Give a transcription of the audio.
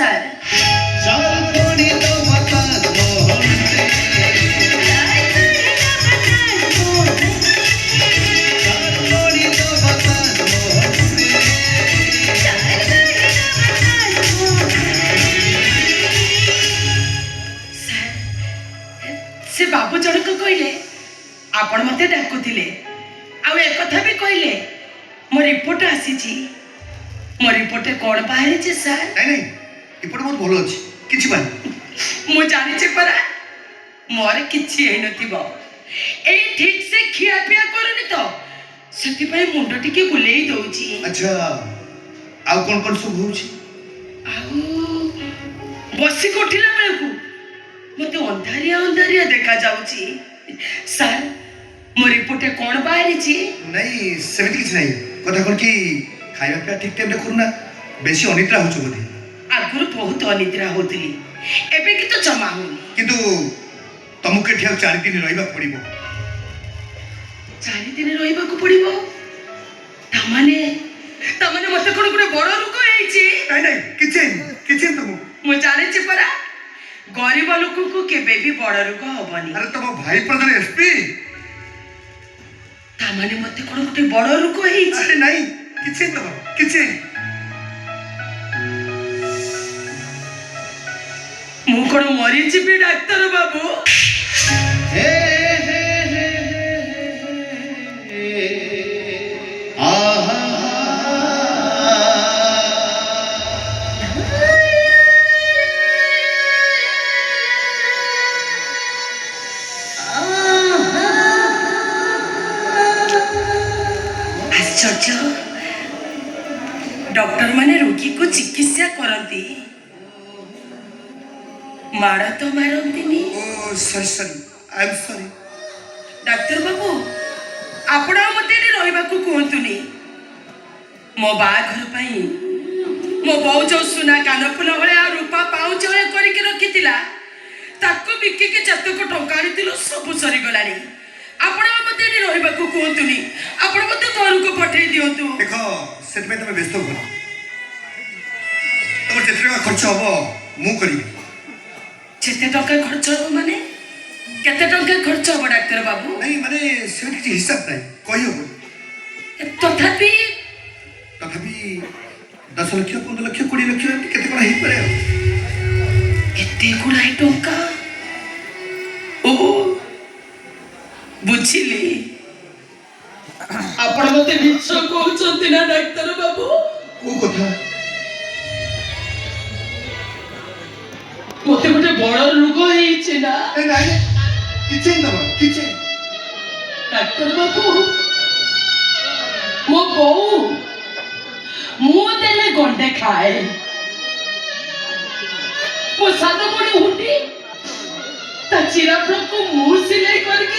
Sir. से बाबू जनक कहले आपण मते डाकुथिले आ एक कथा भी कहले मो रिपोर्ट आसीची मो रिपोर्ट कोन बाहरी छे सर नहीं नहीं रिपोर्ट बहुत भलो अछि किछि बानी मु जानि छे परा मोर किछि हे नथिबो ए ठीक से खिया पिया करनी तो सती पय मुंड टिके बुलेई दउची। अच्छा आ कोन सब होउची आ बसी कोठिला बेलकू मते अंधारिया अंधारिया देखा जाउची सर मो रिपोर्ट कोन बाहरी छी नहीं सेमिति किछि नहीं कथा कोन की खाଇବା पिया ठीक टाइम रे करूना बेसी अनिद्रा होछु बोली आगुर बहुत अनिद्रा होतली एबे की तो जमा होनी किंतु तमुके ठिया 4 दिन रहिबा पड़िबो 4 दिन रहिबा को पड़िबो तमाने मते कोन गुरे बड़ रोग हेछि नहीं नहीं किछि तुम मु जाने छी परा गरीब लोक को केबे भी बड़ रोग होबनी। अरे तुम भाई प्रधान एसपी तमाने मते कोन गुटे बड़ रोग हेछि अरे नहीं किछि मु कोन मरि छिबी डाक्टर बाबू हे आहा आश्चर्य डॉक्टर माने रोगी को चिकित्सा करती मारा तो मारंतीनी। Oh sorry I am sorry doctor बाबू आपण मते रहिबा को कहंतुनी मो बाघर पई मो बहु जो सुना कानफुल भले आ रूपा पाउच भले करके रखितिला ताको बिक्की के जतक टंका आनितिलो सब सरी गलानी आपण मते रहिबा को कहंतुनी आपण मते घर को पठै दियंतु। देखो सेट में तमे व्यस्त हो तमर जेतरा खर्च हो मु करी जेते टका खर्च हो माने केते टका खर्च हो डाक्टर बाबू नहीं माने सेट किछि हिसाब नहीं कहि हो तथापि 10 लाख 15 लाख 20 लाख केते कोन हे परे केते गुड़ाई टंका ओ बुझिली आपण मते मिछ कहउछंती ना डाक्टर बाबू को कथा मते गोटे बड़ रोग हेछि ना ए नहीं किछि डाक्टर बाबू मो बहू मु देले गंडे खाए मो साद बड़ी हुटी ता चिरा फ्रॉक को मु सिलाई करके